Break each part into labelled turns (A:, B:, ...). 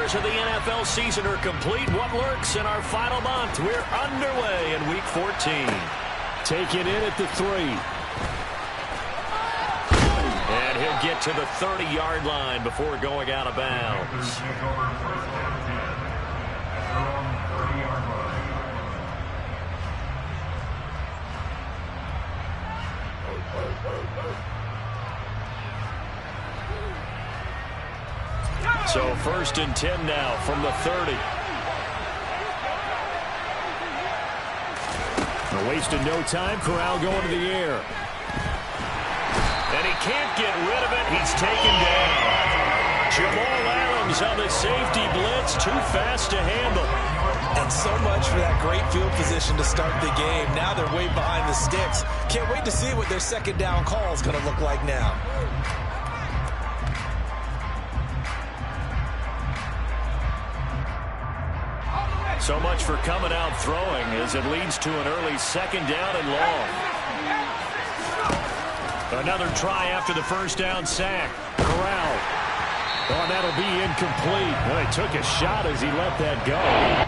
A: quarters of the NFL season are complete. What lurks in our final month? We're underway in Week 14.
B: Taken in at the 3.
A: And he'll get to the 30-yard line before going out of bounds. So 1st and 10 now from the 30.
B: Wasting no time. Corral going to the air.
A: And he can't get rid of it. He's taken down. Jamal Adams on the safety blitz. Too fast to handle.
C: And so much for that great field position to start the game. Now they're way behind the sticks. Can't wait to see what their second down call is going to look like now.
A: So much for coming out throwing as it leads to an early 2nd down and long. Another try after the 1st down sack.
B: Corral. Oh, that'll be incomplete. Well, he took a shot as he let that go.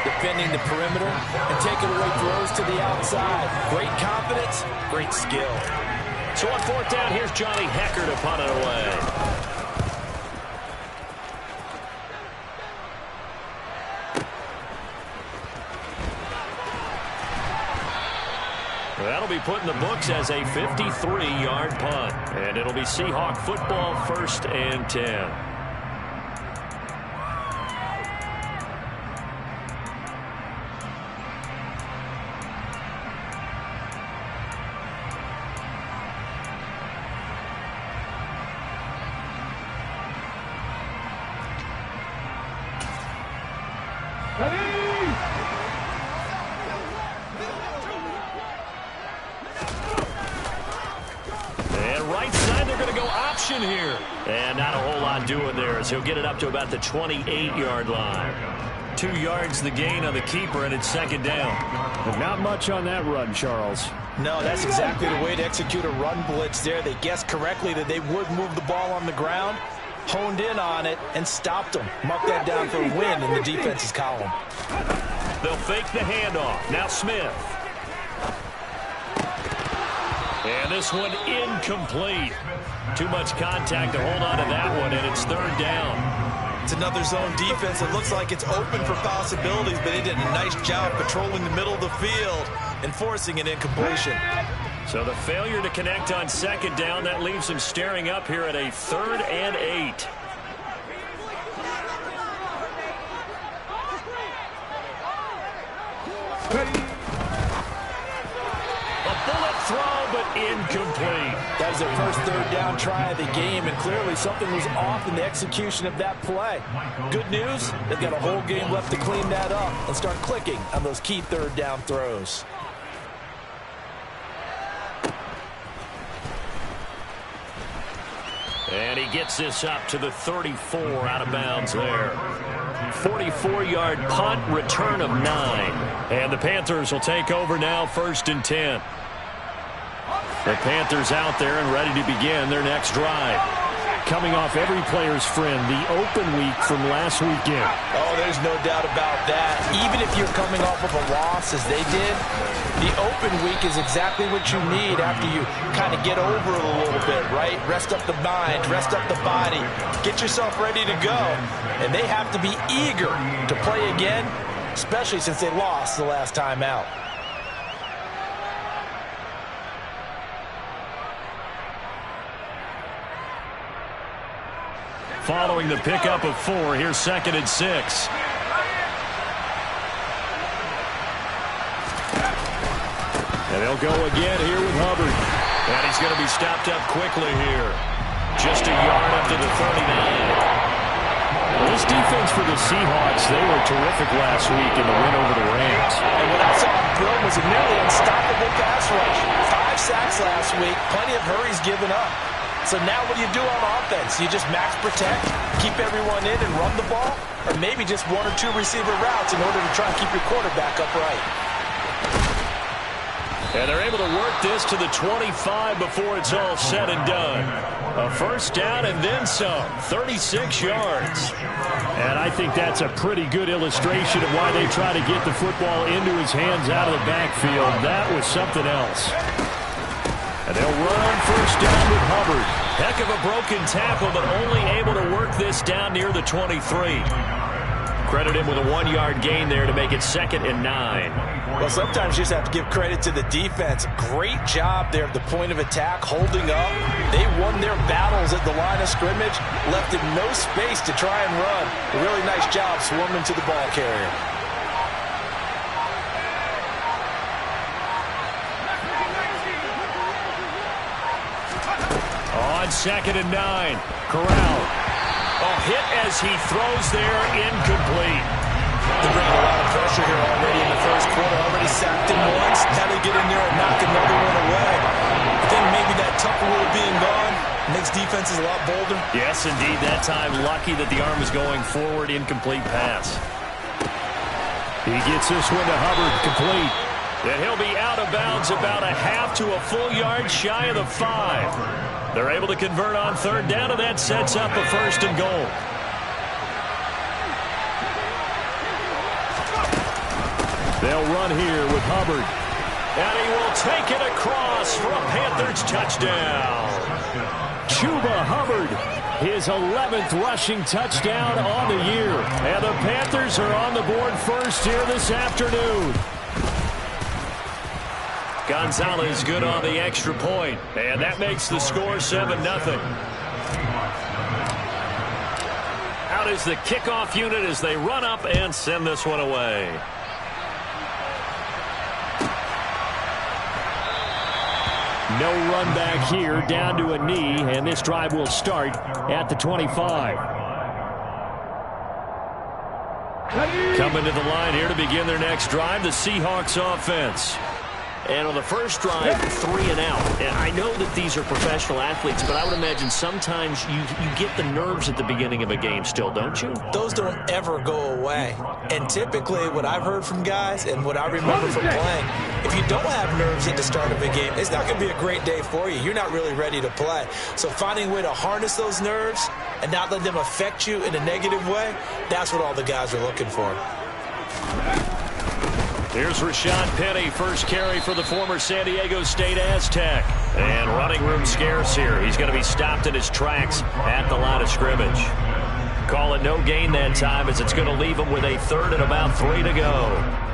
C: Defending the perimeter and taking away throws to the outside. Great confidence, great skill.
A: So on 4th down, here's Johnny Hecker to punt it away. That'll be put in the books as a 53-yard punt. And it'll be Seahawk football 1st and 10. Here. And not a whole lot doing there as he'll get it up to about the 28-yard line. 2 yards the gain on the keeper, and it's 2nd down.
B: But not much on that run, Charles.
C: No, that's exactly the way to execute a run blitz there. They guessed correctly that they would move the ball on the ground, honed in on it, and stopped them. Mark that down for a win in the defense's column.
A: They'll fake the handoff. Now Smith. And this one incomplete. Too much contact to hold on to that one, and it's 3rd down.
C: It's another zone defense. It looks like it's open for possibilities, but they did a nice job patrolling the middle of the field and forcing an incompletion.
A: So the failure to connect on 2nd down, that leaves them staring up here at a 3rd and 8. Throw, but incomplete.
C: That was their first 3rd down try of the game, and clearly something was off in the execution of that play. Good news, they've got a whole game left to clean that up and start clicking on those key 3rd down throws.
A: And he gets this up to the 34, out of bounds there. 44-yard punt, return of 9. And the Panthers will take over now, 1st and 10. The Panthers out there and ready to begin their next drive.
B: Coming off every player's friend, the open week from last weekend.
C: Oh, there's no doubt about that. Even if you're coming off of a loss as they did, the open week is exactly what you need after you kind of get over it a little bit, right? Rest up the mind, rest up the body, get yourself ready to go. And they have to be eager to play again especially since they lost the last time out.
A: Following the pickup of 4, here's 2nd and 6. And they'll go again here with Hubbard. And he's going to be stopped up quickly here. Just a yard up to the 39. Well, this defense for the Seahawks, they were terrific last week in the win over the Rams.
C: And what I saw from Bill was a nearly unstoppable pass rush. 5 sacks last week, plenty of hurries given up. So now what do you do on offense? You just max protect, keep everyone in and run the ball? Or maybe just 1 or 2 receiver routes in order to try and keep your quarterback upright?
A: And they're able to work this to the 25 before it's all said and done. A first down and then some, 36 yards.
B: And I think that's a pretty good illustration of why they try to get the football into his hands out of the backfield. That was something else.
A: And they'll run on first down with Hubbard. Heck of a broken tackle, but only able to work this down near the 23. Credit him with a 1-yard gain there to make it 2nd and 9.
C: Well, sometimes you just have to give credit to the defense. Great job there at the point of attack, holding up. They won their battles at the line of scrimmage, left him no space to try and run. A really nice job swarming to the ball carrier.
A: On 2nd and 9, Corral. A hit as he throws there, incomplete.
C: They're bringing a lot of pressure here already in the first quarter. Already sacked him once. Now they get in there and knock another one away. I think maybe that Tucker rule being gone makes defenses a lot bolder.
A: Yes, indeed. That time, lucky that the arm was going forward. Incomplete pass.
B: He gets this one to Hubbard, complete.
A: And he'll be out of bounds about a half to a full yard shy of the 5. They're able to convert on 3rd down, and that sets up a 1st and goal.
B: They'll run here with Hubbard.
A: And he will take it across for a Panthers touchdown.
B: Chuba Hubbard, his 11th rushing touchdown on the year. And the Panthers are on the board first here this afternoon.
A: Gonzalez good on the extra point, and that makes the score 7-0. Out is the kickoff unit as they run up and send this one away.
B: No run back here, down to a knee, and this drive will start at the 25.
A: Coming to the line here to begin their next drive, the Seahawks offense. And on the first drive, 3 and out. And I know that these are professional athletes, but I would imagine sometimes you get the nerves at the beginning of a game still, don't you?
C: Those don't ever go away. And typically what I've heard from guys and what I remember from playing, if you don't have nerves at the start of a game, it's not going to be a great day for you. You're not really ready to play. So finding a way to harness those nerves and not let them affect you in a negative way, that's what all the guys are looking for.
A: Here's Rashad Penny, first carry for the former San Diego State Aztec. And running room scarce here. He's going to be stopped in his tracks at the line of scrimmage. Call it no gain that time as it's going to leave him with a 3rd and about 3 to go.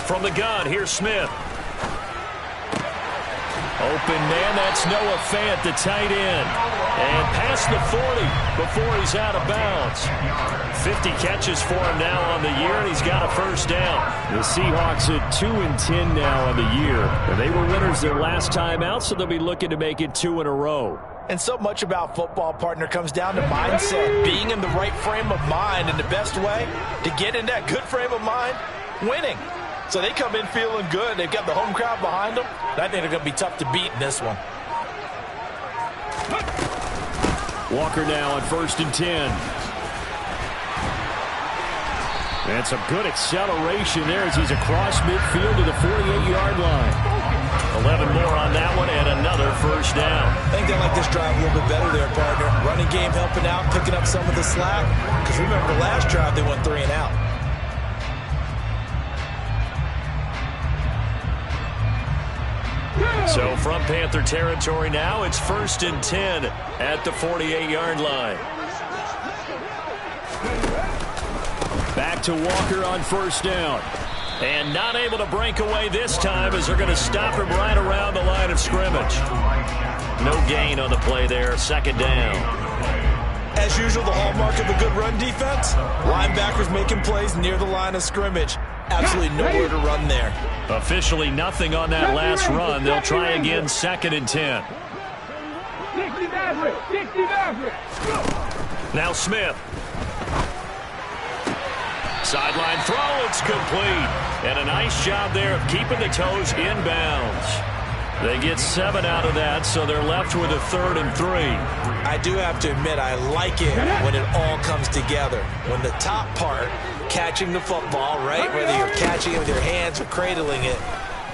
A: From the gun, here's Smith. Open man, that's Noah Fant, the tight end. And past the 40 before he's out of bounds. 50 catches for him now on the year, and he's got a first down.
B: The Seahawks at 2-10 now on the year. And they were winners their last time out, so they'll be looking to make it 2 in a row.
C: And so much about football, partner, comes down to mindset. Being in the right frame of mind, and the best way to get in that good frame of mind, winning. So they come in feeling good. They've got the home crowd behind them. I think they're going to be tough to beat in this one.
B: Walker now on 1st and 10. And some good acceleration there as he's across midfield to the 48-yard line.
A: 11 more on that one and another first down.
C: I think they like this drive a little bit better there, partner. Running game helping out, picking up some of the slack. Because remember the last drive they went 3 and out.
A: So from Panther territory now, it's 1st and 10 at the 48-yard line.
B: Back to Walker on 1st down.
A: And not able to break away this time as they're going to stop him right around the line of scrimmage. No gain on the play there, 2nd down.
C: As usual, the hallmark of a good run defense, linebackers making plays near the line of scrimmage. Absolutely nowhere to run there.
A: Officially nothing on that last run. They'll try again, 2nd and 10. Now Smith. Sideline throw, it's complete. And a nice job there of keeping the toes inbounds. They get 7 out of that, so they're left with a 3rd and 3.
C: I do have to admit, I like it when it all comes together. When the top part, catching the football, right, whether you're catching it with your hands or cradling it,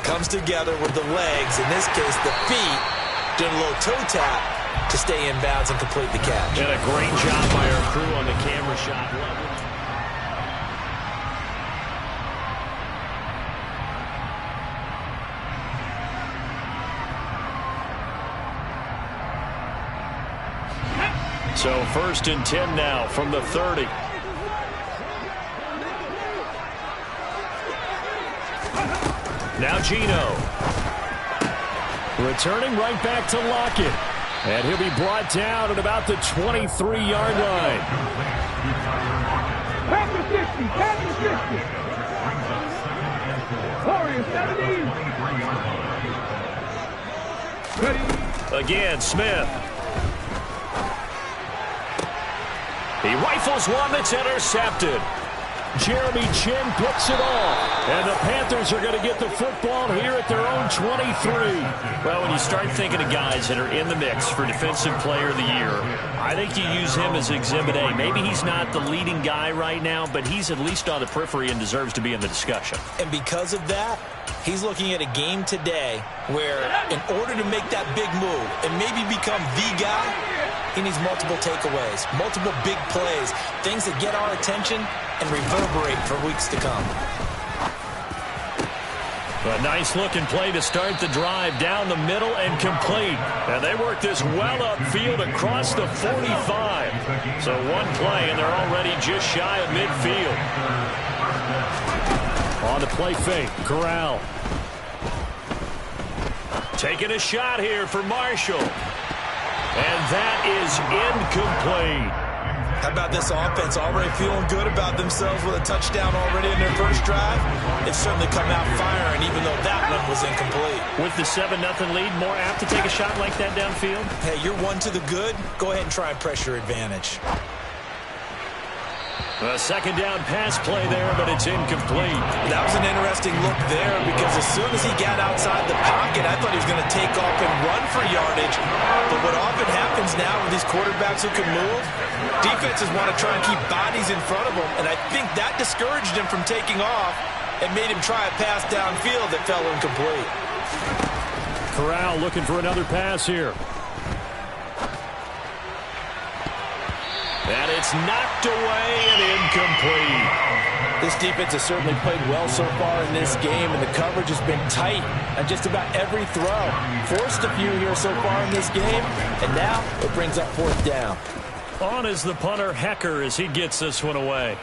C: comes together with the legs, in this case the feet, doing a little toe tap to stay in bounds and complete the catch.
A: And a great job by our crew on the camera shot level. So 1st and 10 now from the 30. Now Gino. Returning right back to Lockett. And he'll be brought down at about the 23-yard line. Again, Smith. He rifles one that's intercepted.
B: Jeremy Chin picks it off. And the Panthers are going to get the football here at their own 23.
A: Well, when you start thinking of guys that are in the mix for Defensive Player of the Year, I think you use him as Exhibit A. Maybe he's not the leading guy right now, but he's at least on the periphery and deserves to be in the discussion.
C: And because of that, he's looking at a game today where in order to make that big move and maybe become the guy, he needs multiple takeaways, multiple big plays, things that get our attention and reverberate for weeks to come.
A: A nice-looking play to start the drive down the middle and complete. And they work this well upfield across the 45. So one play, and they're already just shy of midfield.
B: On the play fake, Corral.
A: Taking a shot here for Marshall. And that is incomplete.
C: How about this offense already feeling good about themselves with a touchdown already in their first drive? They've certainly come out firing, even though that one was incomplete.
A: With the 7-0 lead, more apt to take a shot like that downfield?
C: Hey, you're one to the good. Go ahead and try and press your advantage.
A: A 2nd down pass play there, but it's incomplete.
C: That was an interesting look there because as soon as he got outside the pocket, I thought he was going to take off and run for yardage. But what often happens now with these quarterbacks who can move, defenses want to try and keep bodies in front of them, and I think that discouraged him from taking off and made him try a pass downfield that fell incomplete.
B: Corral looking for another pass here.
A: And it's knocked away and incomplete.
C: This defense has certainly played well so far in this game, and the coverage has been tight on just about every throw. Forced a few here so far in this game, and now it brings up 4th down.
A: On is the punter, Hecker, as he gets this one away.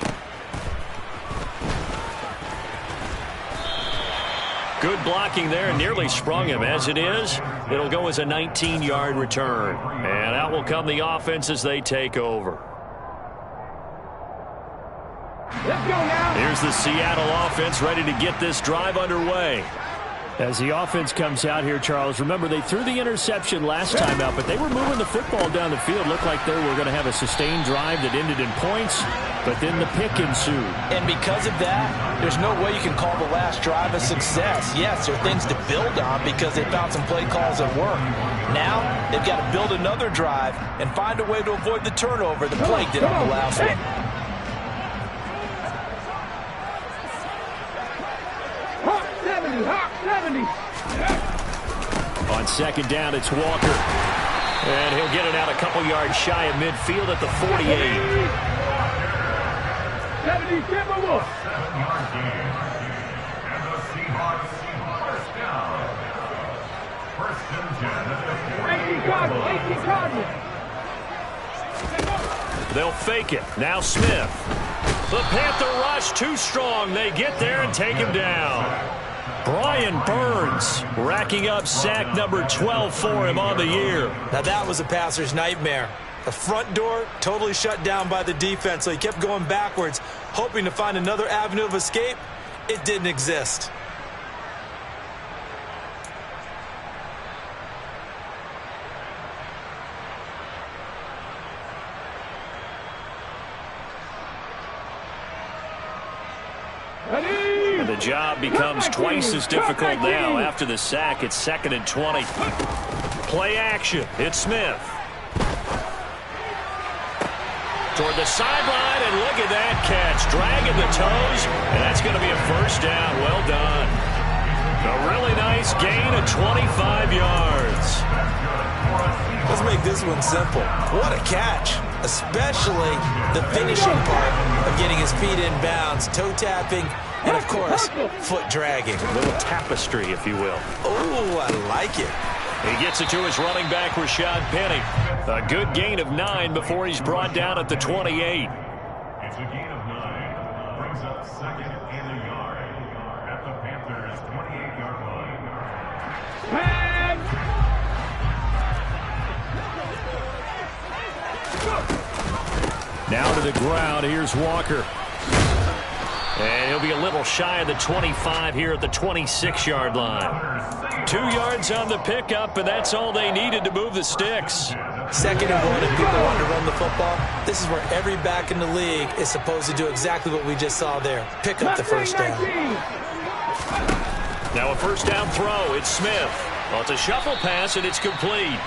A: Good blocking there, nearly sprung him. As it is, it'll go as a 19-yard return. And out will come the offense as they take over.
D: Let's go now.
A: Here's the Seattle offense ready to get this drive underway.
B: As the offense comes out here, Charles, remember they threw the interception last time out, but they were moving the football down the field. Looked like they were going to have a sustained drive that ended in points, but then the pick ensued.
C: And because of that, there's no way you can call the last drive a success. Yes, there are things to build on because they found some play calls that work. Now, they've got to build another drive and find a way to avoid the turnover that plagued it on the last one.
D: Hawk 70.
A: On 2nd down, it's Walker. And he'll get it out a couple yards shy of midfield at the 48.
D: 70 Timberwolves.
A: They'll fake it. Now Smith. The Panther rush too strong. They get there and take him down. Brian Burns racking up sack number 12 for him on the year.
C: Now that was a passer's nightmare. The front door totally shut down by the defense, so he kept going backwards, hoping to find another avenue of escape. It didn't exist.
A: And the job becomes twice as difficult now. After the sack, it's 2nd and 20. Play action. It's Smith. Toward the sideline, and look at that catch. Dragging the toes, and that's going to be a first down. Well done. A really nice gain of 25 yards.
C: Let's make this one simple. What a catch, especially the finishing part of getting his feet in bounds, toe tapping, and, of course, foot dragging.
A: A little tapestry, if you will.
C: Oh, I like it.
A: He gets it to his running back, Rashad Penny. A good gain of 9 before he's brought down at the 28.
E: It's a gain of 9. Brings up 2nd and a yard at the Panthers' 28-yard line.
B: Now to the ground. Here's Walker.
A: And he'll be a little shy of the 25 here at the 26-yard line. 2 yards on the pickup, and that's all they needed to move the sticks.
C: 2nd and 1, if people want to run the football, this is where every back in the league is supposed to do exactly what we just saw there. Pick up the first down.
A: Now a first down throw. It's Smith. Well, it's a shuffle pass, and it's complete.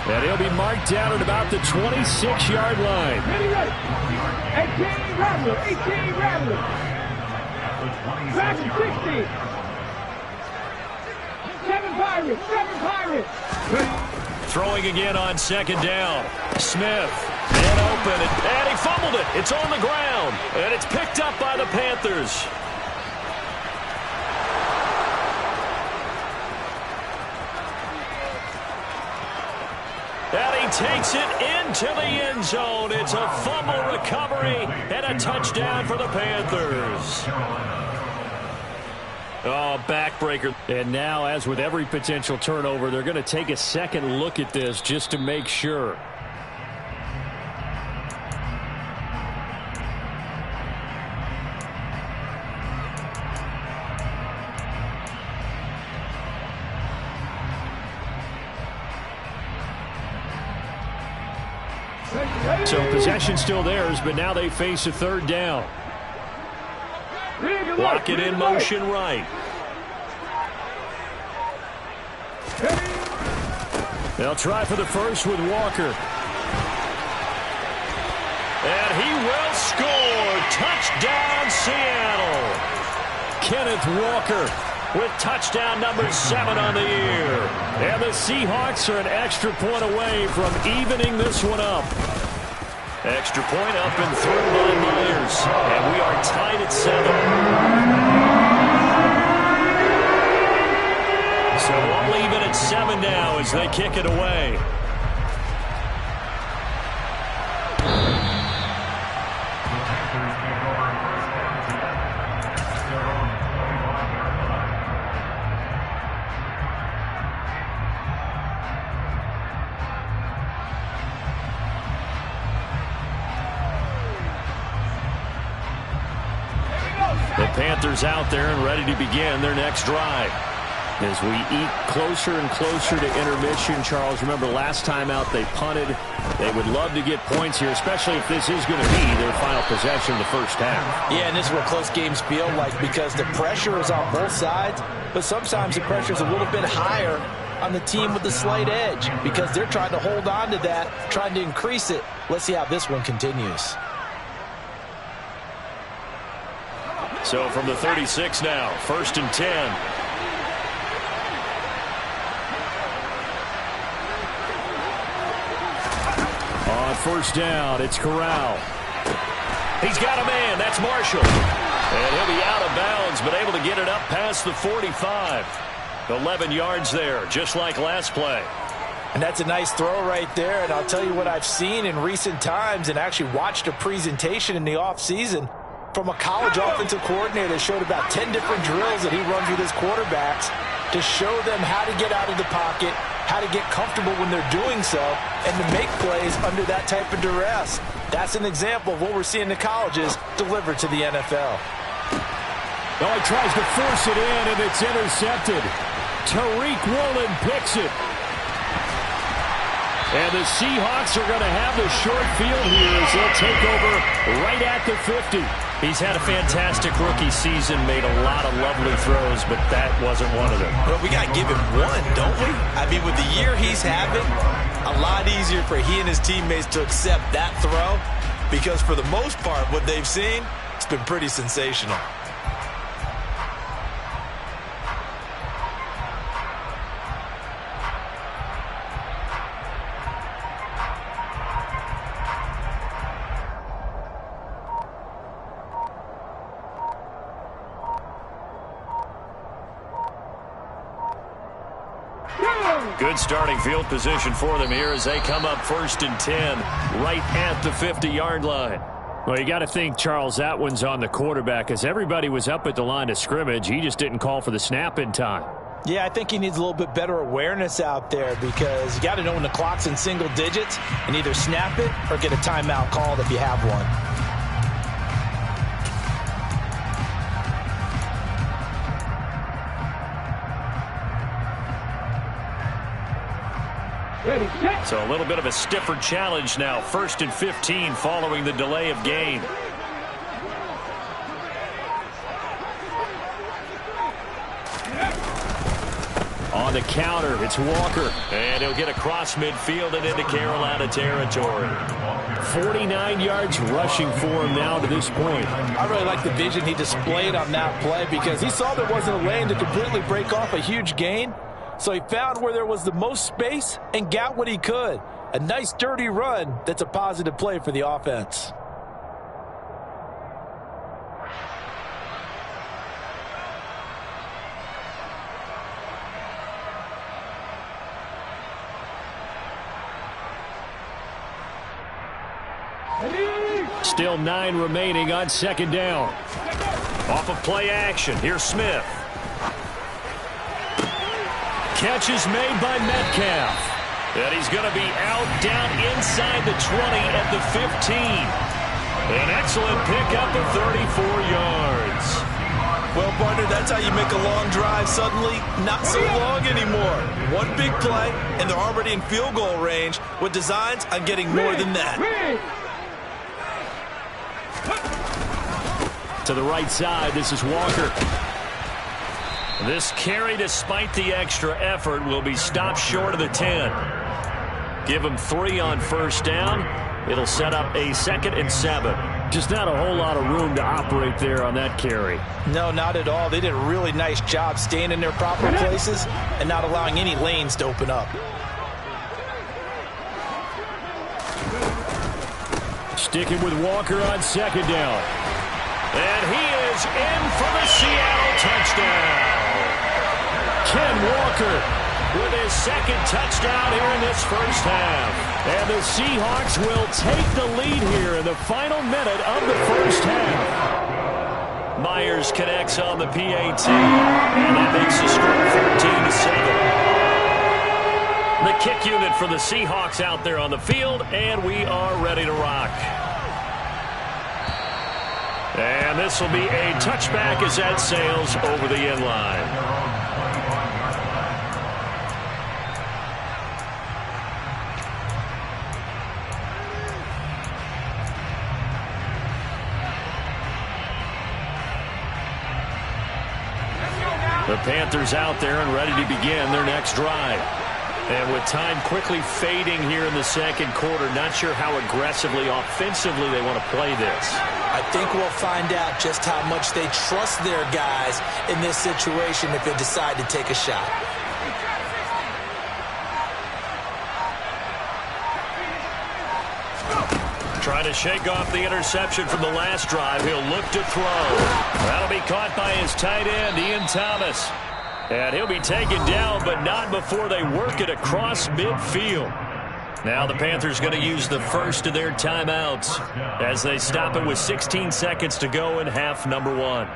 B: And he'll be marked down at about the 26-yard line.
D: 18 Rattler, 18 Rattler. Back to 60. 7 Pirates, 7 Pirates.
A: Throwing again on 2nd down. Smith, and open, and he fumbled it. It's on the ground, and it's picked up by the Panthers. And he takes it into the end zone. It's a fumble recovery and a touchdown for the Panthers. Oh, backbreaker.
B: And now, as with every potential turnover, they're going to take a second look at this just to make sure. So possession still theirs, but now they face a 3rd down.
A: Lock it in motion right.
B: They'll try for the first with Walker.
A: And he will score. Touchdown, Seattle.
B: Kenneth Walker with touchdown number 7 on the year. And the Seahawks are an extra point away from evening this one up.
A: Extra point up and through by Myers. And we are tied at 7. So all even at 7 now as they kick it away. The Panthers out there and ready to begin their next drive. As we eat closer and closer to intermission, Charles, remember last time out they punted. They would love to get points here, especially if this is going to be their final possession of the first half.
C: Yeah, and this is what close games feel like because the pressure is on both sides, but sometimes the pressure is a little bit higher on the team with the slight edge because they're trying to hold on to that, trying to increase it. Let's see how this one continues.
A: So from the 36 now, 1st and 10.
B: On 1st down, it's Corral.
A: He's got a man. That's Marshall. And he'll be out of bounds, but able to get it up past the 45. 11 yards there, just like last play.
C: And that's a nice throw right there. And I'll tell you what I've seen in recent times and actually watched a presentation in the offseason from a college offensive coordinator that showed about 10 different drills that he runs with his quarterbacks to show them how to get out of the pocket, how to get comfortable when they're doing so, and to make plays under that type of duress. That's an example of what we're seeing in the colleges delivered to the NFL.
B: Oh, he tries to force it in, and it's intercepted. Tariq Woolen picks it. And the Seahawks are going to have the short field here as they'll take over right at the 50.
A: He's had a fantastic rookie season, made a lot of lovely throws, but that wasn't one of them.
F: Well, we got to give him one, don't we? I mean, with the year he's having, a lot easier for he and his teammates to accept that throw because for the most part, what they've seen, it's been pretty sensational.
A: Good starting field position for them here as they come up 1st and 10 right at the 50-yard line.
B: Well, you got to think, Charles, that one's on the quarterback as everybody was up at the line of scrimmage. He just didn't call for the snap in time.
C: Yeah, I think he needs a little bit better awareness out there because you got to know when the clock's in single digits and either snap it or get a timeout called if you have one.
A: So a little bit of a stiffer challenge now. 1st and 15 following the delay of game.
B: On the counter, it's Walker.
A: And he'll get across midfield and into Carolina territory.
B: 49 yards rushing for him now to this point.
C: I really like the vision he displayed on that play because he saw there wasn't a lane to completely break off a huge gain. So he found where there was the most space and got what he could. A nice, dirty run that's a positive play for the offense.
B: Still 9 remaining on 2nd down.
A: Off of play action, here's Smith. Catch is made by Metcalf. And he's going to be out down inside the 20 at the 15. An excellent pickup of 34 yards.
F: Well, partner, that's how you make a long drive suddenly not so long anymore. One big play, and they're already in field goal range with designs on getting more than that.
B: To the right side, this is Walker.
A: This carry, despite the extra effort, will be stopped short of the 10. Give him 3 on 1st down. It'll set up a 2nd and 7.
B: Just not a whole lot of room to operate there on that carry.
C: No, not at all. They did a really nice job staying in their proper places and not allowing any lanes to open up.
B: Sticking with Walker on 2nd down.
A: And he is in for the Seattle touchdown.
B: Ken Walker
A: with his 2nd touchdown here in this 1st half.
B: And the Seahawks will take the lead here in the final minute of the 1st half.
A: Myers connects on the PAT. And that makes the score 14-7. The kick unit for the Seahawks out there on the field, and we are ready to rock. And this will be a touchback as that sails over the end line. The Panthers out there and ready to begin their next drive. And with time quickly fading here in the 2nd quarter, not sure how aggressively, offensively they want to play this.
C: I think we'll find out just how much they trust their guys in this situation if they decide to take a shot.
A: Trying to shake off the interception from the last drive. He'll look to throw. That'll be caught by his tight end, Ian Thomas. And he'll be taken down, but not before they work it across midfield. Now the Panthers going to use the first of their timeouts as they stop it with 16 seconds to go in half number 1.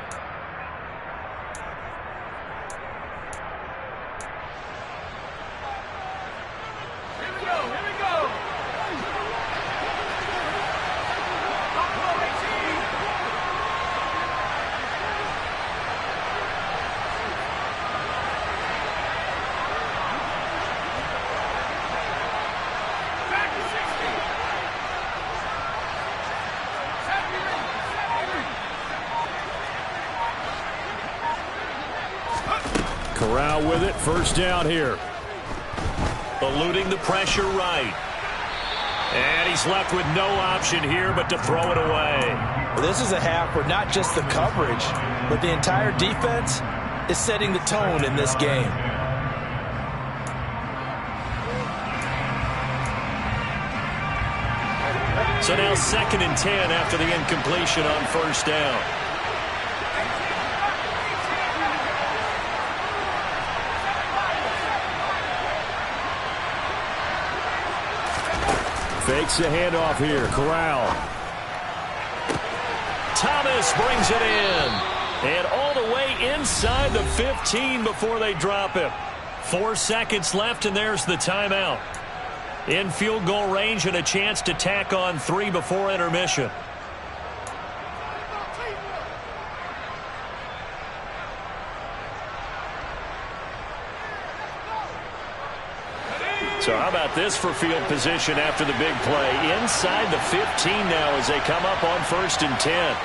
B: Corral with it. First down here.
A: Eluding the pressure right. And he's left with no option here but to throw it away.
C: Well, this is a half where not just the coverage, but the entire defense is setting the tone in this game.
A: So now 2nd and 10 after the incompletion on first down.
B: Fakes the handoff here. Corral.
A: Thomas brings it in. And all the way inside the 15 before they drop him. 4 seconds left, and there's the timeout. In field goal range and a chance to tack on 3 before intermission. So how about this for field position after the big play? Inside the 15 now as they come up on 1st and 10.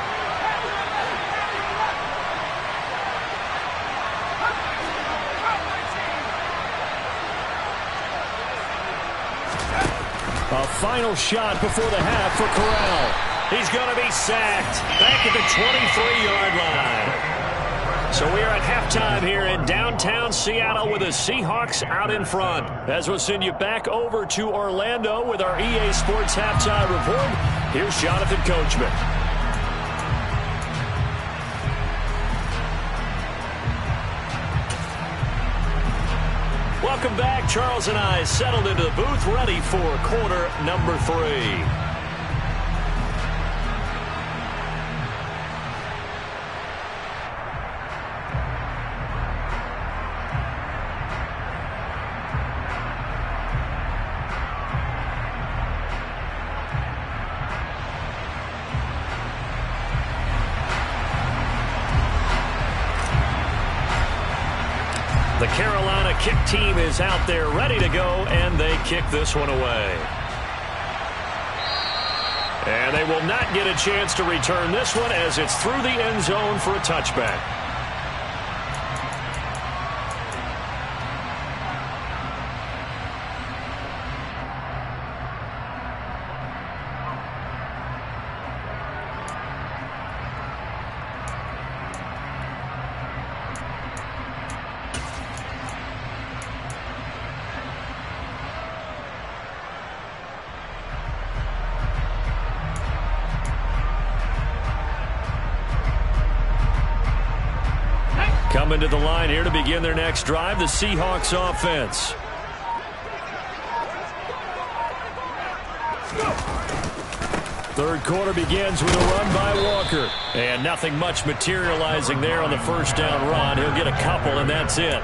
B: A final shot before the half for Corral.
A: He's going to be sacked back at the 23-yard line. So we are at halftime here in downtown Seattle with the Seahawks out in front. As we'll send you back over to Orlando with our EA Sports Halftime Report, here's Jonathan Coachman. Welcome back. Charles and I settled into the booth, ready for quarter number 3. The Carolina kick team is out there ready to go, and they kick this one away. And they will not get a chance to return this one as it's through the end zone for a touchback. Coming to the line here to begin their next drive, the Seahawks offense. Third quarter begins with a run by Walker. And nothing much materializing there on the first down run. He'll get a couple, and that's it.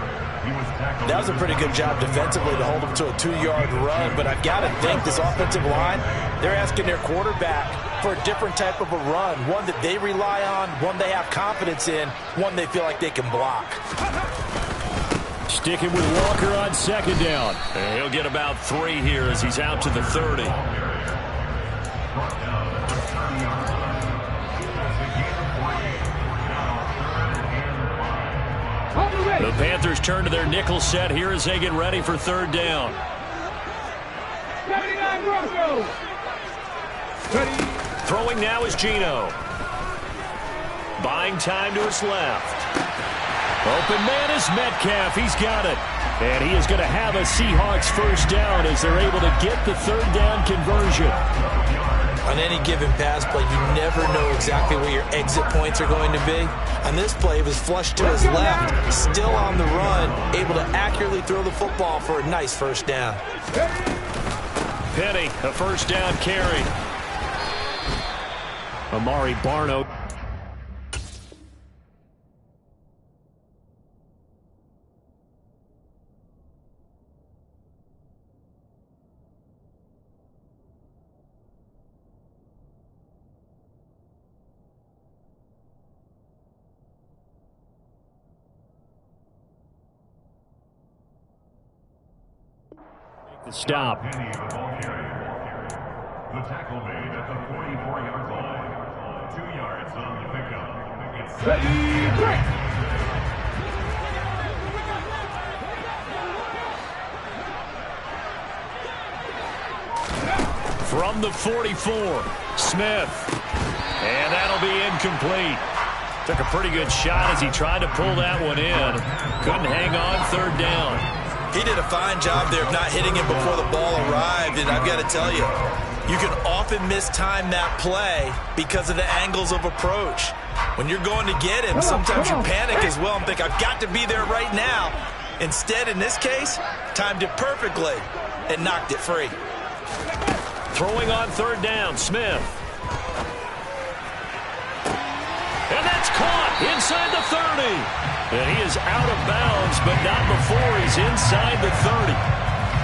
C: That was a pretty good job defensively to hold him to a 2-yard run, but I've got to think this offensive line, they're asking their quarterback for a different type of a run, one that they rely on, one they have confidence in, one they feel like they can block.
B: Sticking with Walker on second down.
A: And he'll get about 3 here as he's out to the 30. The Panthers turn to their nickel set here as they get ready for third down.
D: 79 Broncos.
A: Throwing now is Geno. Buying time to his left. Open man is Metcalf. He's got it. And he is going to have a Seahawks first down as they're able to get the third down conversion.
C: On any given pass play, you never know exactly where your exit points are going to be. On this play, it was flushed to his left, still on the run, able to accurately throw the football for a nice first down.
A: Penny, a first down carry.
B: Amari Barno. The stop.
E: The tackle made at the 44-yard line. 2 yards on the pickup. It's
A: From the 44, Smith. And that'll be incomplete. Took a pretty good shot as he tried to pull that one in. Couldn't hang on, third down.
F: He did a fine job there of not hitting him before the ball arrived, and I've got to tell you, you can often mistime that play because of the angles of approach. When you're going to get him, sometimes you panic as well and think, I've got to be there right now. Instead, in this case, timed it perfectly and knocked it free.
A: Throwing on third down, Smith. And that's caught inside the 30. And he is out of bounds, but not before he's inside the 30.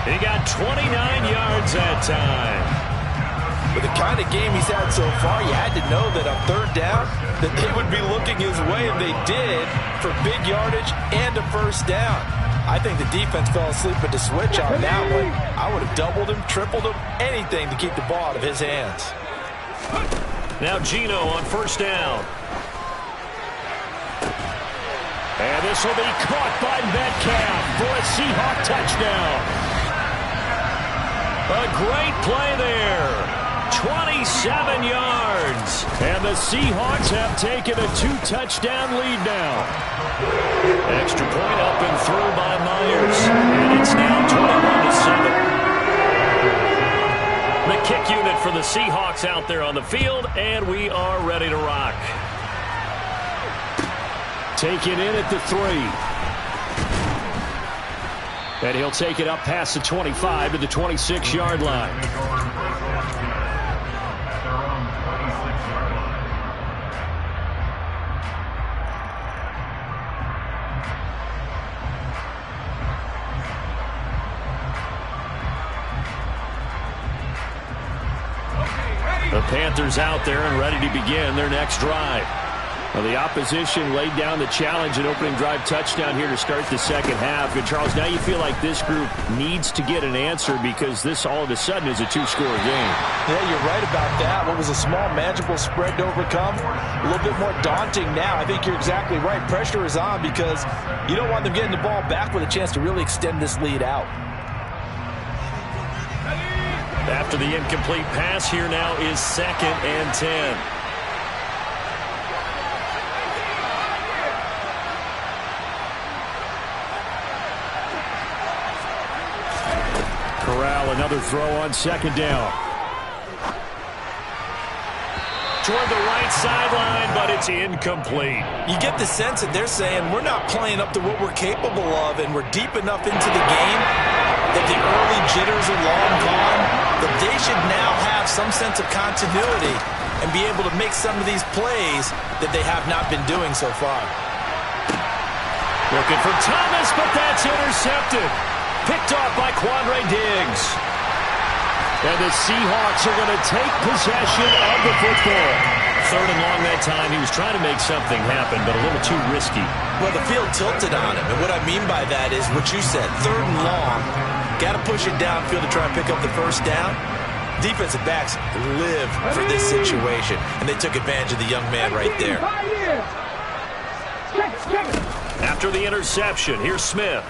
A: He got 29 yards that time.
C: With the kind of game he's had so far, you had to know that on third down that they would be looking his way, and they did, for big yardage and a first down. I think the defense fell asleep at the switch on that one. I would have doubled him, tripled him, anything to keep the ball out of his hands.
A: Now Gino on first down. And this will be caught by Metcalf for a Seahawk touchdown. A great play there. 27 yards. And the Seahawks have taken a 2-touchdown lead now. Extra point up and through by Myers. And it's now 21-7. The kick unit for the Seahawks out there on the field, and we are ready to rock.
B: Taken in at the 3. And he'll take it up past the 25 to the 26-yard line.
A: The Panthers out there and ready to begin their next drive.
B: Well, the opposition laid down the challenge and opening drive touchdown here to start the second half. And, Charles, now you feel like this group needs to get an answer because this all of a sudden is a 2-score game.
C: Yeah, you're right about that. What was a small, manageable spread to overcome, a little bit more daunting now. I think you're exactly right. Pressure is on because you don't want them getting the ball back with a chance to really extend this lead out.
A: After the incomplete pass, here now is 2nd and 10.
B: Corral, another throw on second down.
A: Toward the right sideline, but it's incomplete.
F: You get the sense that they're saying we're not playing up to what we're capable of, and we're deep enough into the game that the early jitters are long gone, that they should now have some sense of continuity and be able to make some of these plays that they have not been doing so far.
A: Looking for Thomas, but that's intercepted. Picked off by Quandre Diggs.
B: And the Seahawks are going to take possession of the football.
A: 3rd and long that time. He was trying to make something happen, but a little too risky.
F: Well, the field tilted on him, and what I mean by that is what you said, 3rd and long. Got to push it downfield to try and pick up the first down. Defensive backs live for this situation, and they took advantage of the young man right there.
A: After the interception, here's Smith.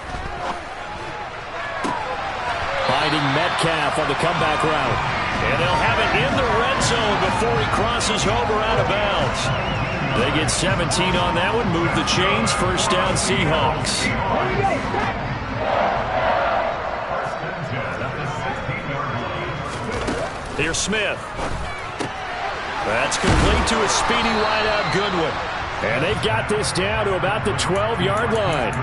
B: Finding Metcalf on the comeback route.
A: And they'll have it in the red zone before he crosses over out of bounds. They get 17 on that one, move the chains, first down Seahawks. Here's Smith. That's complete to a speedy wideout Goodwin.
B: And they've got this down to about the 12-yard line.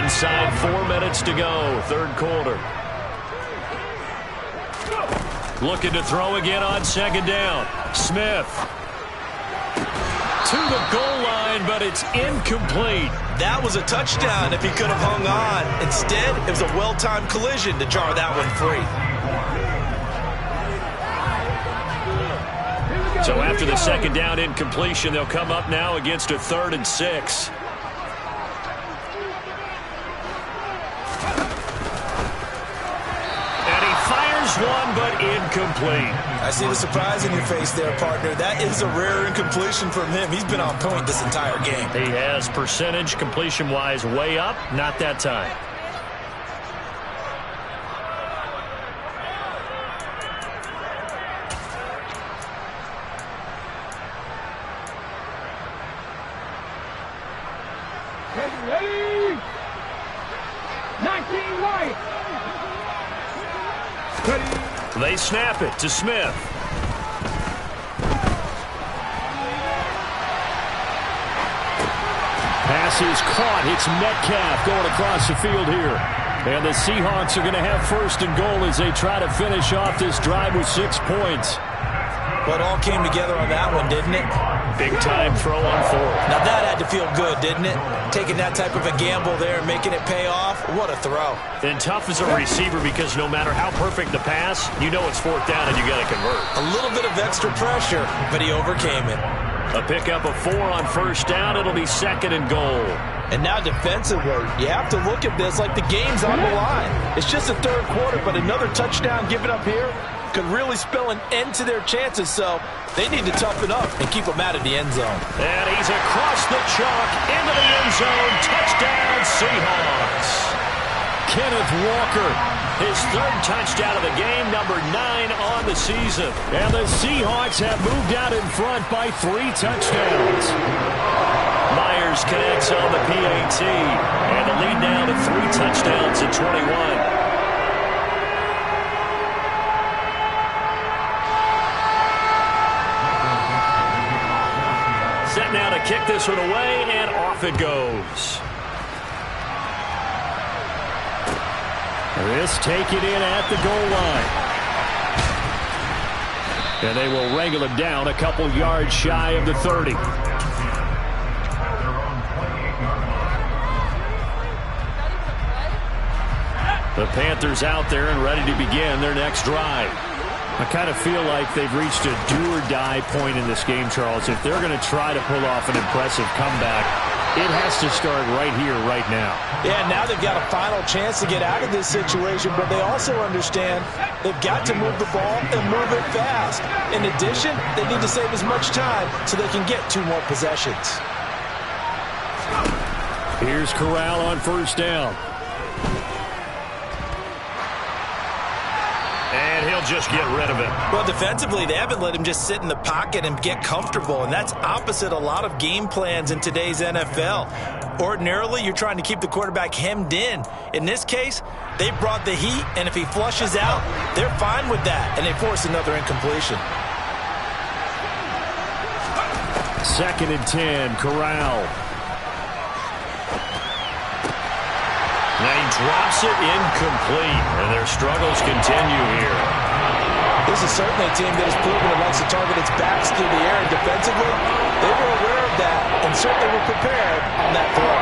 A: Inside 4 minutes to go, third quarter. Looking to throw again on second down. Smith to the goal line, but it's incomplete.
F: That was a touchdown if he could have hung on. Instead, it was a well-timed collision to jar that one free.
A: So after the second down incompletion, they'll come up now against a 3rd and 6. One, but incomplete.
F: I see the surprise in your face there, partner. That is a rare incompletion from him. He's been on point this entire game.
A: He has percentage completion-wise way up, not that time.
D: Ready? 19 right.
A: They snap it to Smith.
B: Pass is caught. It's Metcalf going across the field here. And the Seahawks are going to have 1st and goal as they try to finish off this drive with 6 points.
F: Well, it all came together on that one, didn't it?
A: Big time throw on 4th.
F: Now that had to feel good, didn't it? Taking that type of a gamble there and making it pay off. What a throw.
A: And tough as a receiver because no matter how perfect the pass, you know it's 4th down and you got to convert.
F: A little bit of extra pressure, but he overcame it.
A: A pickup of 4 on 1st down. It'll be 2nd and goal.
C: And now defensively, you have to look at this like the game's on the line. It's just the 3rd quarter, but another touchdown given up here could really spell an end to their chances, so they need to toughen up and keep them out of the end zone.
A: And he's across the chalk into the end zone. Touchdown, Seahawks. Kenneth Walker, his 3rd touchdown of the game, number 9 on the season.
B: And the Seahawks have moved out in front by 3 touchdowns.
A: Myers connects on the PAT, and the lead now to 3 touchdowns at 21. Set now to kick this one away, and off it goes.
B: This taken in at the goal line. And they will wrangle him down a couple yards shy of the 30.
A: The Panthers out there and ready to begin their next drive.
B: I kind of feel like they've reached a do-or-die point in this game, Charles. If they're going to try to pull off an impressive comeback, it has to start right here, right now.
C: Yeah, now they've got a final chance to get out of this situation, but they also understand they've got to move the ball and move it fast. In addition, they need to save as much time so they can get 2 more possessions.
B: Here's Corral on 1st down.
A: And he'll just get rid of it.
F: Well, defensively, they haven't let him just sit in the pocket and get comfortable, and that's opposite a lot of game plans in today's NFL. Ordinarily, you're trying to keep the quarterback hemmed in. In this case, they brought the heat, and if he flushes out, they're fine with that, and they force another incompletion.
B: 2nd and 10, Corral.
A: Now he drops it incomplete, and their struggles continue here.
C: This is certainly a team that has proven it likes to target its backs through the air, and defensively, they were aware of that and certainly were prepared on that throw.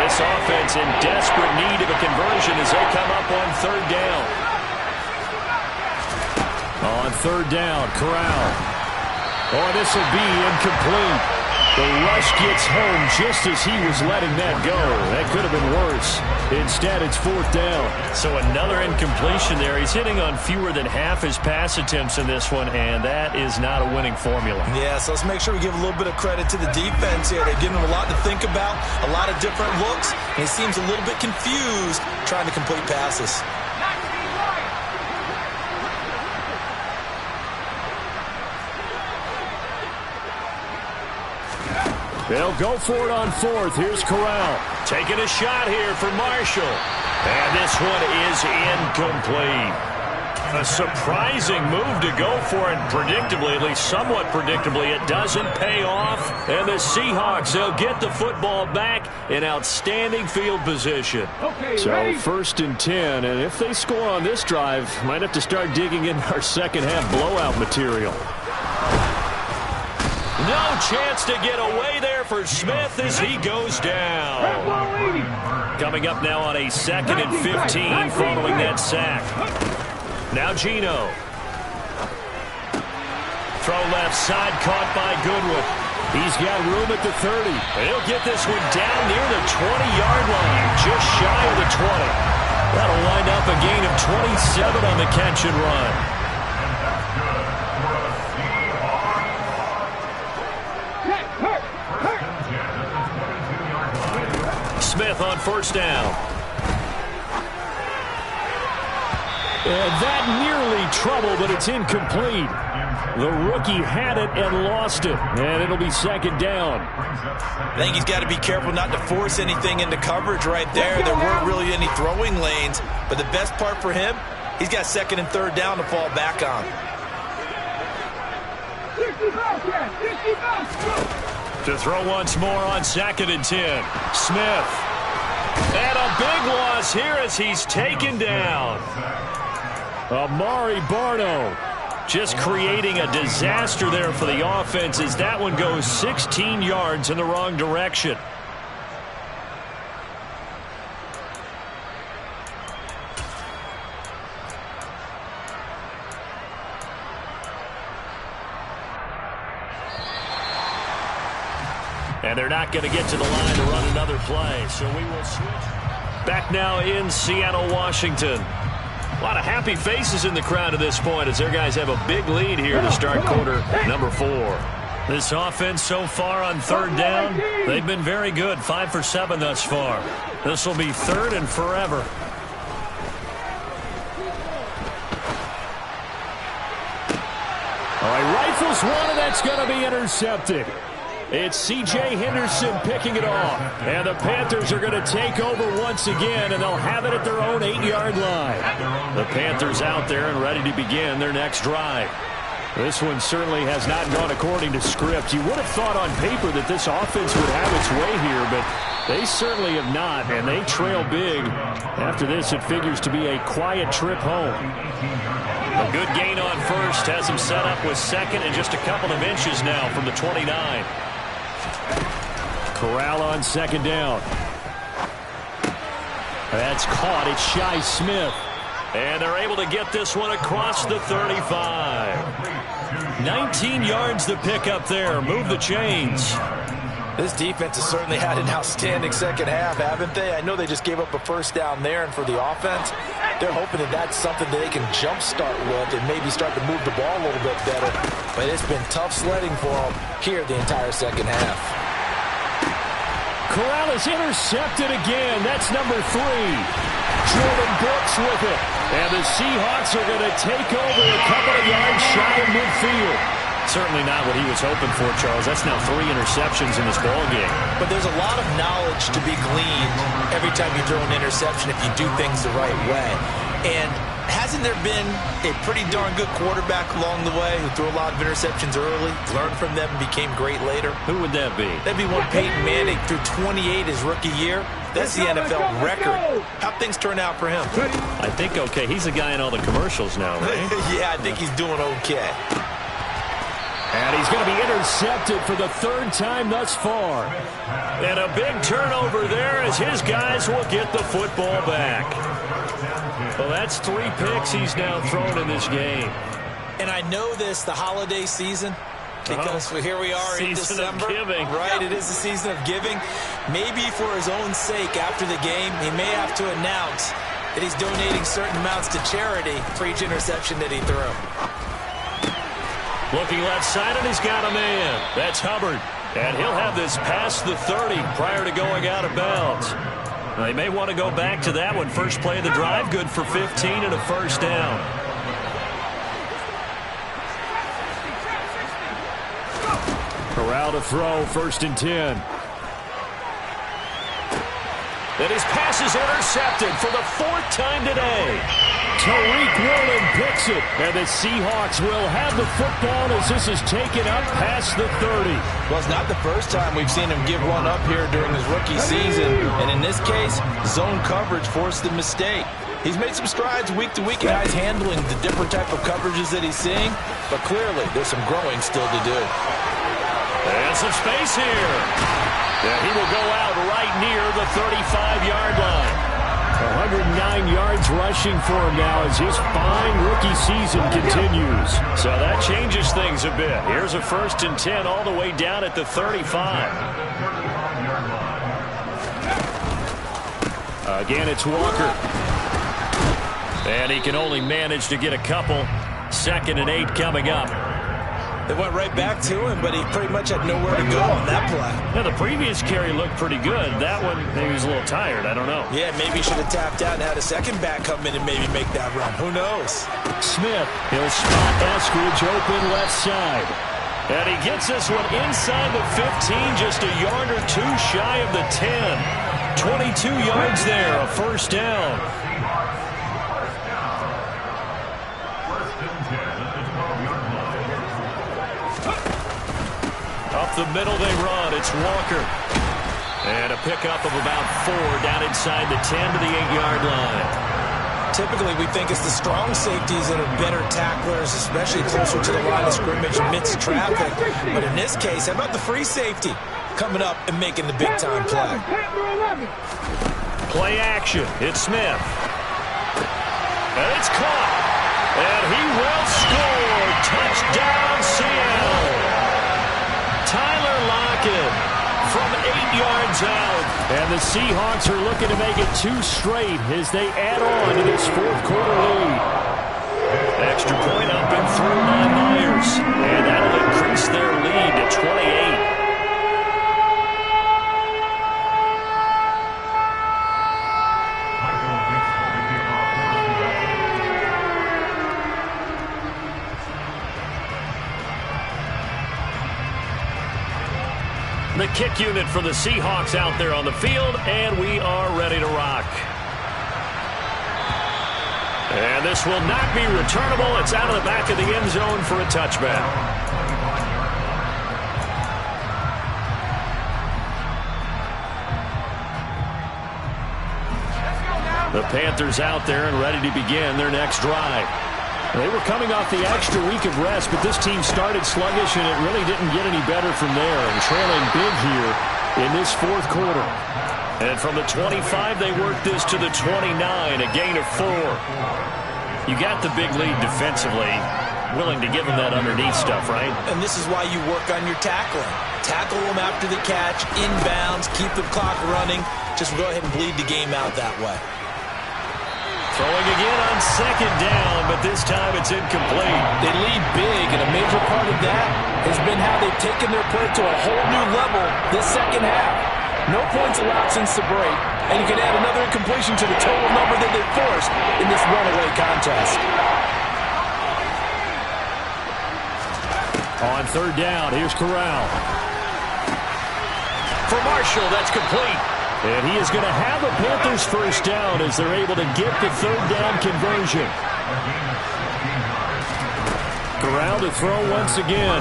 A: This offense in desperate need of a conversion as they come up on 3rd down.
B: On 3rd down, Corral. Oh, this will be incomplete. The rush gets home just as he was letting that go. That could have been worse. Instead, it's 4th down.
A: So another incompletion there. He's hitting on fewer than half his pass attempts in this one, and that is not a winning formula.
F: Yeah, so let's make sure we give a little bit of credit to the defense here. They're giving him a lot to think about, a lot of different looks, and he seems a little bit confused trying to complete passes.
B: They'll go for it on 4th. Here's Corral.
A: Taking a shot here for Marshall. And this one is incomplete. A surprising move to go for it, predictably, at least somewhat predictably. It doesn't pay off, and the Seahawks, they'll get the football back in outstanding field position.
B: So 1st and 10, and if they score on this drive, might have to start digging in our second half blowout material.
A: No chance to get away there for Smith as he goes down. Coming up now on a 2nd and 15 following that sack. Now Geno. Throw left side, caught by Goodwin.
B: He's got room at the 30.
A: He'll get this one down near the 20-yard line, just shy of the 20. That'll wind up a gain of 27 on the catch and run. Smith on 1st down.
B: And that nearly trouble, but it's incomplete. The rookie had it and lost it, and it'll be 2nd down.
F: I think he's got to be careful not to force anything into coverage right there. There weren't really any throwing lanes, but the best part for him, he's got 2nd and 3rd down to fall back on.
A: To throw once more on 2nd and 10. Smith. And a big loss here as he's taken down.
B: Amari Barno just creating a disaster there for the offense as that one goes 16 yards in the wrong direction. And they're not going to get to the line to run another play, so we will switch. Back now in Seattle, Washington. A lot of happy faces in the crowd at this point as their guys have a big lead here to start quarter number 4. This offense so far on 3rd down, they've been very good, 5 for 7 thus far. This will be 3rd and forever. All right, rifles one, and that's going to be intercepted. It's C.J. Henderson picking it off. And the Panthers are going to take over once again, and they'll have it at their own 8-yard line. The Panthers out there and ready to begin their next drive. This one certainly has not gone according to script. You would have thought on paper that this offense would have its way here, but they certainly have not, and they trail big. After this, it figures to be a quiet trip home. A good gain on 1st has him set up with 2nd and just a couple of inches now from the 29. Corral on 2nd down. That's caught. It's Shi Smith. And they're able to get this one across the 35. 19 yards to pick up there. Move the chains.
C: This defense has certainly had an outstanding second half, haven't they? I know they just gave up a 1st down there, and for the offense, they're hoping that that's something that they can jumpstart with and maybe start to move the ball a little bit better. But it's been tough sledding for them here the entire second half.
B: Corral is intercepted again. That's number 3. Jordan Brooks with it. And the Seahawks are going to take over a couple of yards shy of midfield. Certainly not what he was hoping for, Charles. That's now 3 interceptions in this ballgame.
C: But there's a lot of knowledge to be gleaned every time you throw an interception if you do things the right way. And hasn't there been a pretty darn good quarterback along the way who threw a lot of interceptions early, learned from them, and became great later?
B: Who would that be?
C: That'd be one Peyton Manning threw 28 his rookie year. That's the NFL record. How'd things turn out for him?
B: I think okay. He's the guy in all the commercials now, right?
C: Yeah, I think he's doing okay.
B: And he's going to be intercepted for the 3rd time thus far.
A: And a big turnover there as his guys will get the football back. Well, that's 3 picks he's now thrown in this game.
C: And I know this, the holiday season, because here we are in December.
A: Season of giving.
C: Right, it is the season of giving. Maybe for his own sake after the game, he may have to announce that he's donating certain amounts to charity for each interception that he threw.
A: Looking left side, and he's got a man. That's Hubbard. And he'll have this past the 30 prior to going out of bounds. They may want to go back to that one. First play of the drive, good for 15 and a 1st down.
B: Corral to throw, 1st and 10.
A: And his pass is intercepted for the 4th time today.
B: Tariq Woolen picks it, and the Seahawks will have the football as this is taken up past the 30.
C: Well, it's not the first time we've seen him give one up here during his rookie season, and in this case, zone coverage forced the mistake. He's made some strides week to week, and he's handling the different type of coverages that he's seeing, but clearly there's some growing still to do.
A: And some space here. And he will go out right near the 35-yard line.
B: 109 yards rushing for him now as his fine rookie season continues.
A: So that changes things a bit. Here's a 1st and 10 all the way down at the 35.
B: Again, it's Walker.
A: And he can only manage to get a couple. 2nd and 8 coming up.
C: They went right back to him, but he pretty much had nowhere to go on that play.
A: Now, the previous carry looked pretty good. That one, maybe he was a little tired. I don't know.
C: Yeah, maybe he should have tapped out and had a second back come in and maybe make that run. Who knows?
B: Smith, he'll spot Eskridge open left side.
A: And he gets this one inside the 15, just a yard or two shy of the 10. 22 yards there, a 1st down. Up the middle they run. It's Walker. And a pickup of about 4 down inside the 10 to the 8-yard line.
C: Typically, we think it's the strong safeties that are better tacklers, especially closer to the line of scrimmage amidst traffic. But in this case, how about the free safety coming up and making the big-time play?
A: Play action. It's Smith. And it's caught. And he will score. Touchdown, Seattle. Tyler Lockett from 8 yards out.
B: And the Seahawks are looking to make it 2 straight as they add on to this 4th quarter lead.
A: Extra point up and through by Myers. And that'll increase their lead to 28. The kick unit for the Seahawks out there on the field, and we are ready to rock. And this will not be returnable. It's out of the back of the end zone for a touchback. The Panthers out there and ready to begin their next drive.
B: They were coming off the extra week of rest, but this team started sluggish, and it really didn't get any better from there. And trailing big here in this 4th quarter.
A: And from the 25, they worked this to the 29, a gain of 4. You got the big lead defensively. Willing to give them that underneath stuff, right?
C: And this is why you work on your tackling. Tackle them after the catch, inbounds, keep the clock running. Just go ahead and bleed the game out that way.
A: Throwing again on 2nd down, but this time it's incomplete.
C: They lead big, and a major part of that has been how they've taken their play to a whole new level this 2nd half. No points allowed since the break, and you can add another incompletion to the total number that they've forced in this runaway contest.
B: On 3rd down, here's Corral.
A: For Marshall, that's complete.
B: And he is going to have a Panthers 1st down as they're able to get the 3rd down conversion. Corral to throw once again.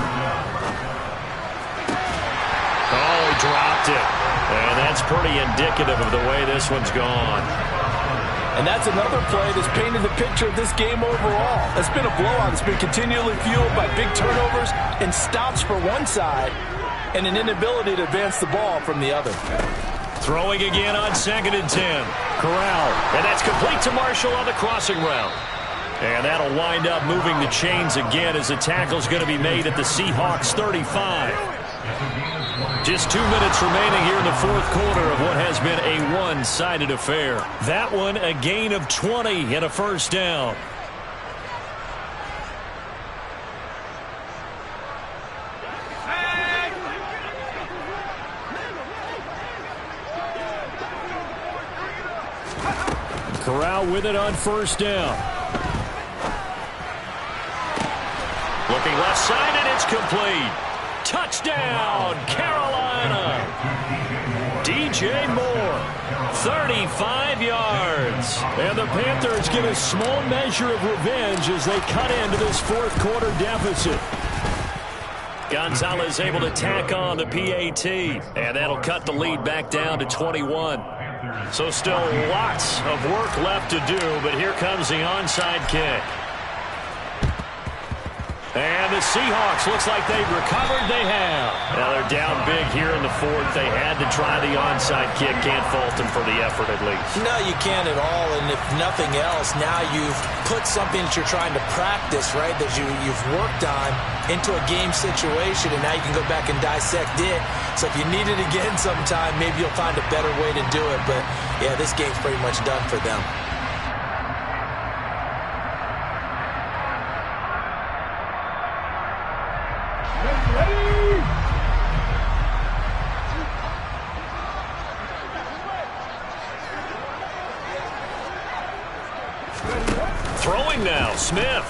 A: Oh, he dropped it. And that's pretty indicative of the way this one's gone.
C: And that's another play that's painted the picture of this game overall. It's been a blowout. It's been continually fueled by big turnovers and stops for one side and an inability to advance the ball from the other.
A: Throwing again on 2nd and 10. Corral. And that's complete to Marshall on the crossing route. And that'll wind up moving the chains again as the tackle's going to be made at the Seahawks 35. Just 2 minutes remaining here in the 4th quarter of what has been a one-sided affair. That one a gain of 20 and a 1st down.
B: Corral with it on 1st down.
A: Looking left side, and it's complete. Touchdown, Carolina. DJ Moore, 35 yards.
B: And the Panthers get a small measure of revenge as they cut into this fourth quarter deficit.
A: Gonzalez able to tack on the PAT, and that'll cut the lead back down to 21. So still lots of work left to do, but here comes the onside kick. And the Seahawks, looks like they've recovered. They have. Now they're down big here in the fourth. They had to try the onside kick. Can't fault them for the effort at least.
C: No, you can't at all. And if nothing else, now you've put something that you're trying to practice, right, that you've worked on into a game situation, and now you can go back and dissect it. So if you need it again sometime, maybe you'll find a better way to do it. But, yeah, this game's pretty much done for them.
A: Throwing now, Smith.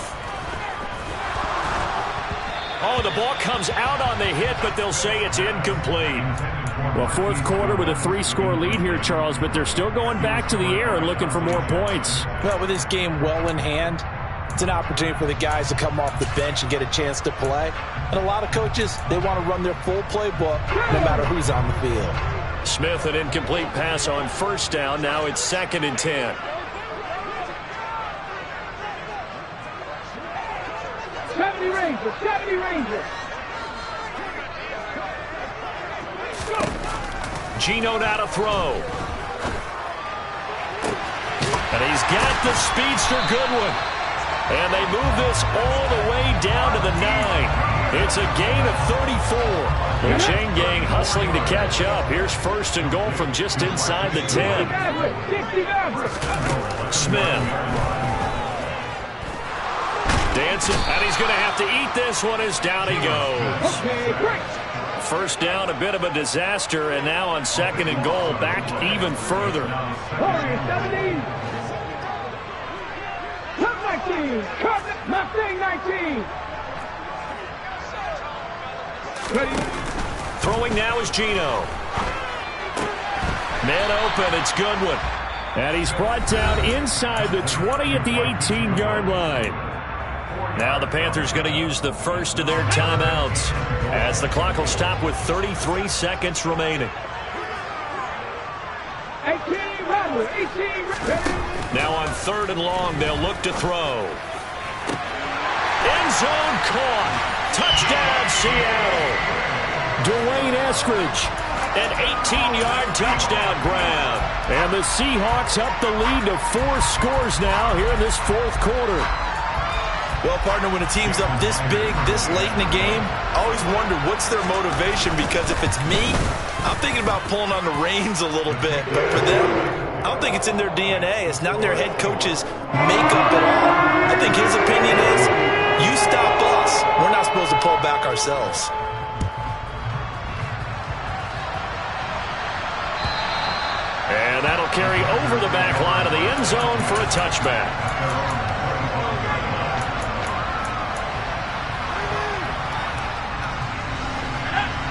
A: Oh, the ball comes out on the hit, but they'll say it's incomplete.
B: Well, fourth quarter with a 3-score lead here, Charles, but they're still going back to the air and looking for more points.
C: Well, with this game well in hand, it's an opportunity for the guys to come off the bench and get a chance to play. And a lot of coaches, they want to run their full playbook no matter who's on the field.
A: Smith, an incomplete pass on first down. Now it's 2nd and 10.
D: 70 Rangers, 70 Rangers.
A: Geno now to throw. And he's got the speedster Goodwin. And they move this all the way down to the 9. It's a gain of 34. The chain gang hustling to catch up. Here's 1st and goal from just inside the 10. Smith. Dancing, and he's going to have to eat this one as down he goes. First down, a bit of a disaster, and now on 2nd and goal, back even further.
D: Warriors 17. Cut 19. Cut Mustang 19. Ready.
A: Throwing now is Geno. Man open, it's Goodwin.
B: And he's brought down inside the 20 at the 18-yard line.
A: Now the Panthers going to use the first of their timeouts as the clock will stop with 33 seconds remaining.
D: 18 Radler, 18
A: Now on 3rd and long, they'll look to throw. End zone caught. Touchdown, Seattle.
B: Dwayne Eskridge.
A: An 18-yard touchdown grab.
B: And the Seahawks up the lead to 4 scores now here in this fourth quarter.
F: Well, partner, when a team's up this big, this late in the game, I always wonder what's their motivation, because if it's me, I'm thinking about pulling on the reins a little bit. But for them, I don't think it's in their DNA. It's not their head coach's makeup at all. I think his opinion is, you stop us, we're not supposed to pull back ourselves.
A: And that'll carry over the back line of the end zone for a touchback.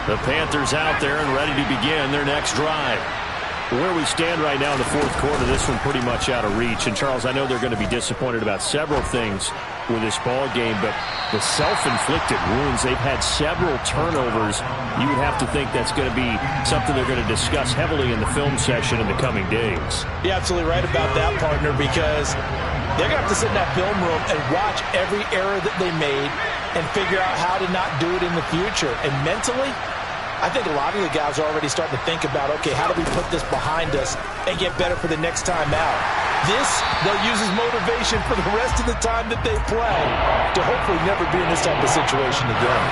A: The Panthers out there and ready to begin their next drive.
B: Where we stand right now in the fourth quarter, this one pretty much out of reach. And, Charles, I know they're going to be disappointed about several things with this ball game, but the self-inflicted wounds, they've had several turnovers. You would have to think that's going to be something they're going to discuss heavily in the film session in the coming days.
C: You're absolutely right about that, partner, because they're going to have to sit in that film room and watch every error that they made and figure out how to not do it in the future. And mentally, I think a lot of the guys are already starting to think about, okay, how do we put this behind us and get better for the next time out? This, they'll use as motivation for the rest of the time that they play to hopefully never be in this type of situation again.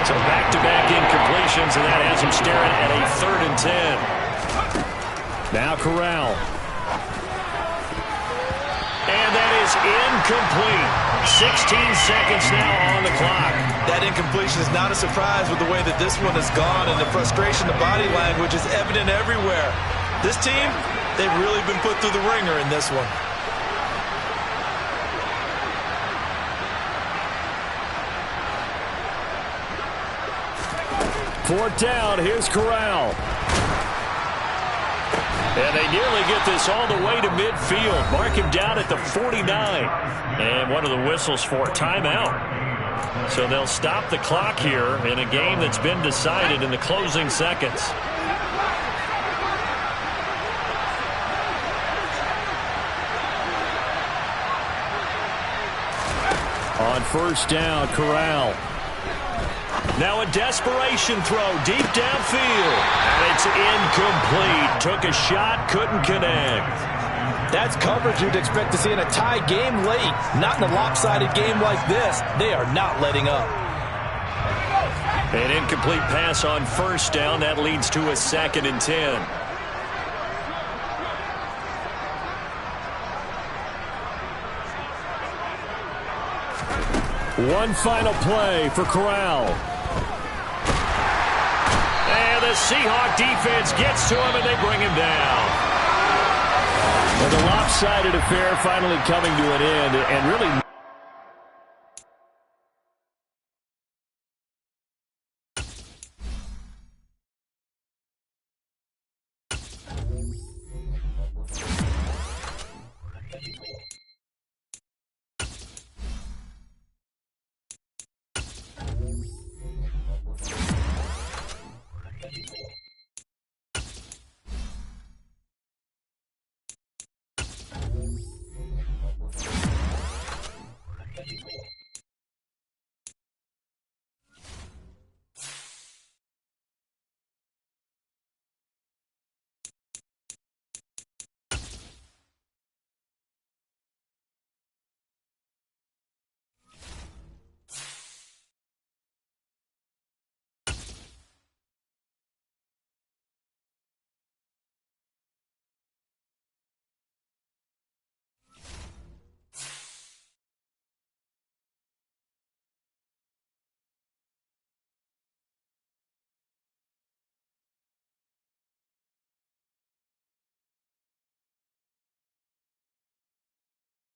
A: So back-to-back incompletions, and that has them staring at a 3rd and 10.
B: Now Corral.
A: And that is incomplete. 16 seconds now on the clock.
F: That incompletion is not a surprise with the way that this one has gone, and the frustration, the body language is evident everywhere. This team, they've really been put through the ringer in this one.
B: Fourth down, here's Corral.
A: And they nearly get this all the way to midfield. Mark him down at the 49. And one of the whistles for timeout. So they'll stop the clock here in a game that's been decided in the closing seconds.
B: On first down, Corral.
A: Now a desperation throw deep downfield. And it's incomplete. Took a shot, couldn't connect.
C: That's coverage you'd expect to see in a tie game late. Not in a lopsided game like this. They are not letting up.
A: An incomplete pass on first down. That leads to a 2nd and 10.
B: One final play for Corral.
A: And the Seahawk defense gets to him, and they bring him down.
B: And the lopsided affair finally coming to an end, and really